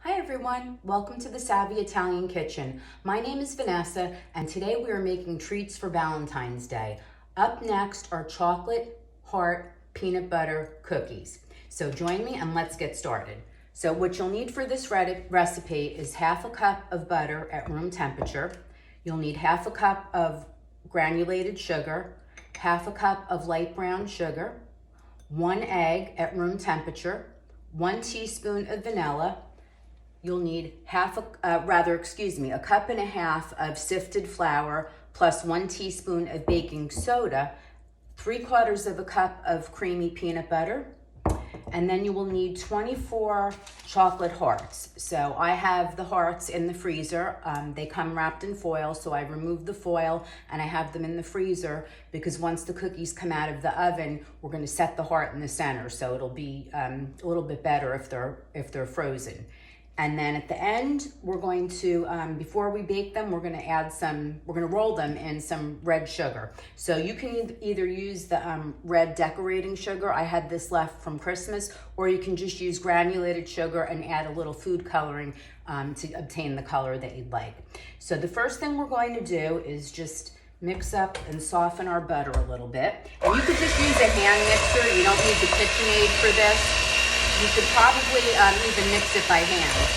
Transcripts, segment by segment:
Hi everyone, welcome to the Savvy Italian Kitchen. My name is Vanessa and today we are making treats for Valentine's Day. Up next are chocolate heart peanut butter cookies. So join me and let's get started. So what you'll need for this recipe is half a cup of butter at room temperature. You'll need half a cup of granulated sugar, half a cup of light brown sugar, 1 egg at room temperature, 1 teaspoon of vanilla. You'll need a cup and a half of sifted flour plus 1 teaspoon of baking soda, 3/4 of a cup of creamy peanut butter, and then you will need 24 chocolate hearts. So I have the hearts in the freezer. They come wrapped in foil, so I removed the foil and I have them in the freezer because once the cookies come out of the oven, we're going to set the heart in the center, so it'll be a little bit better if they're frozen. And then at the end, we're going to, before we bake them, we're gonna roll them in some red sugar. So you can either use the red decorating sugar, I had this left from Christmas, or you can just use granulated sugar and add a little food coloring to obtain the color that you'd like. So the first thing we're going to do is just mix up and soften our butter a little bit. And you could just use a hand mixer, you don't need the KitchenAid for this. You could probably even mix it by hand.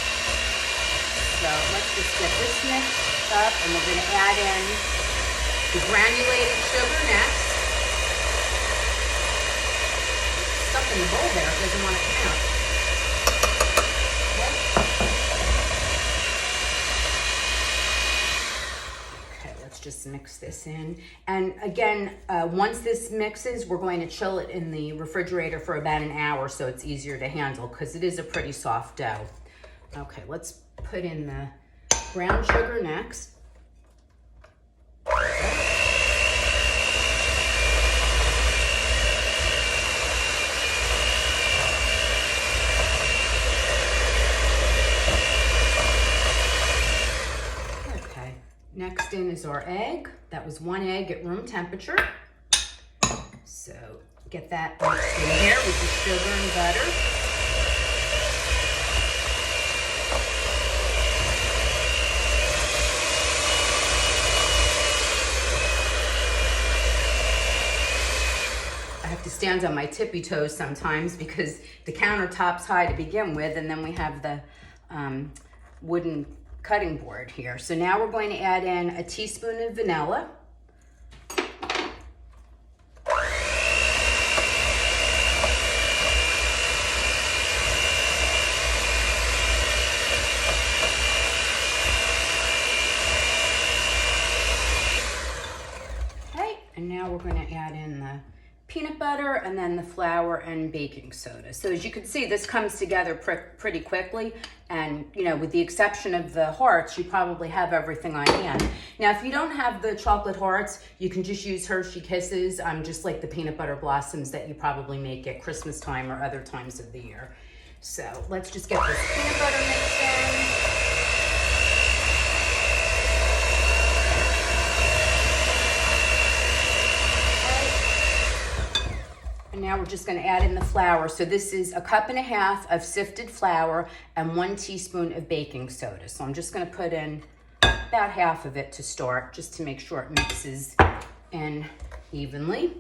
So let's just get this mixed up, and we're going to add in the granulated sugar next. It's stuck in the bowl there, it doesn't want to come out. Okay, let's just mix this in. And again, once this mixes, we're going to chill it in the refrigerator for about an hour so it's easier to handle because it is a pretty soft dough. Okay, let's put in the brown sugar next. Next in is our egg. That was 1 egg at room temperature. So get that mixed in here with the sugar and butter. I have to stand on my tippy toes sometimes because the countertop's high to begin with, and then we have the wooden cutting board here. So now we're going to add in a teaspoon of vanilla. Okay, and now we're going to add in the peanut butter and then the flour and baking soda. So as you can see, this comes together pretty quickly, and with the exception of the hearts, you probably have everything on hand. Now if you don't have the chocolate hearts, you can just use Hershey Kisses, just like the peanut butter blossoms that you probably make at Christmas time or other times of the year. So let's just get this peanut butter mixed in. Now we're just going to add in the flour. So this is a cup and a half of sifted flour and 1 teaspoon of baking soda. So I'm just going to put in about half of it to start, just to make sure it mixes in evenly.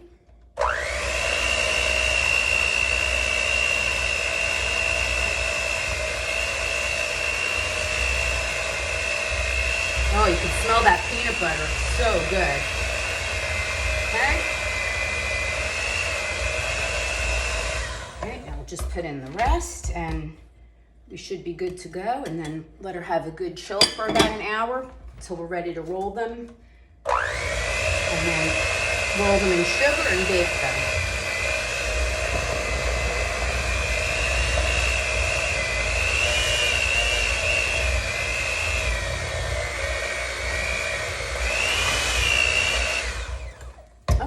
Oh, you can smell that peanut butter. It's so good. Okay. Just put in the rest and we should be good to go, and then let her have a good chill for about an hour until we're ready to roll them, and then roll them in sugar and bake them.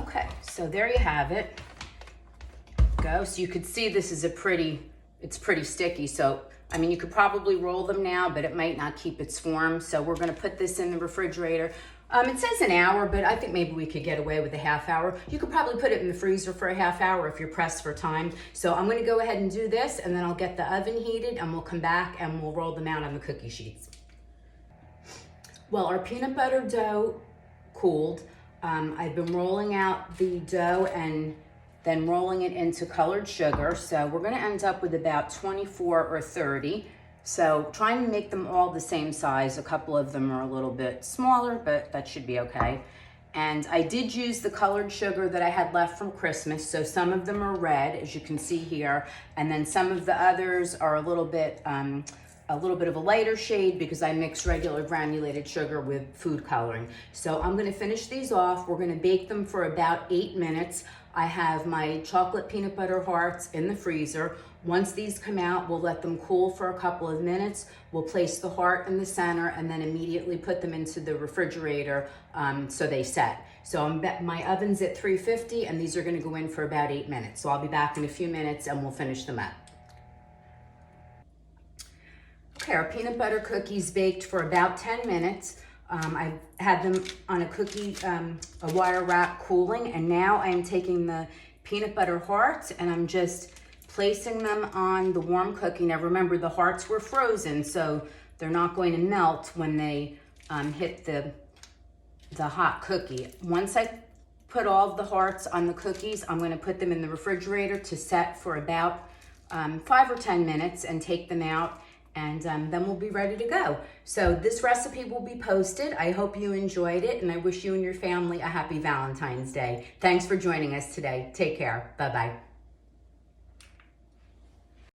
Okay, so there you have it. So you could see this is it's pretty sticky. So, I mean, you could probably roll them now, but it might not keep its form. So we're going to put this in the refrigerator It says an hour, but I think maybe we could get away with a half hour. You could probably put it in the freezer for a half hour if you're pressed for time. So I'm gonna go ahead and do this, and then I'll get the oven heated and we'll come back and we'll roll them out on the cookie sheets. Well, our peanut butter dough cooled. I've been rolling out the dough and then rolling it into colored sugar. So we're gonna end up with about 24 or 30. So trying to make them all the same size. A couple of them are a little bit smaller, but that should be okay. And I did use the colored sugar that I had left from Christmas. So some of them are red, as you can see here. And then some of the others are a little bit of a lighter shade because I mixed regular granulated sugar with food coloring. So I'm gonna finish these off. We're gonna bake them for about 8 minutes. I have my chocolate peanut butter hearts in the freezer. Once these come out, we'll let them cool for a couple of minutes. We'll place the heart in the center and then immediately put them into the refrigerator so they set. So my oven's at 350 and these are gonna go in for about 8 minutes. So I'll be back in a few minutes and we'll finish them up. Okay, our peanut butter cookies baked for about 10 minutes. I've had them on a wire wrap cooling, and now I'm taking the peanut butter hearts and I'm just placing them on the warm cookie. Now remember, the hearts were frozen, so they're not going to melt when they hit the hot cookie. Once I put all of the hearts on the cookies, I'm going to put them in the refrigerator to set for about 5 or 10 minutes and take them out. And then we'll be ready to go. So this recipe will be posted. I hope you enjoyed it, and I wish you and your family a happy Valentine's Day. Thanks for joining us today. Take care. Bye-bye.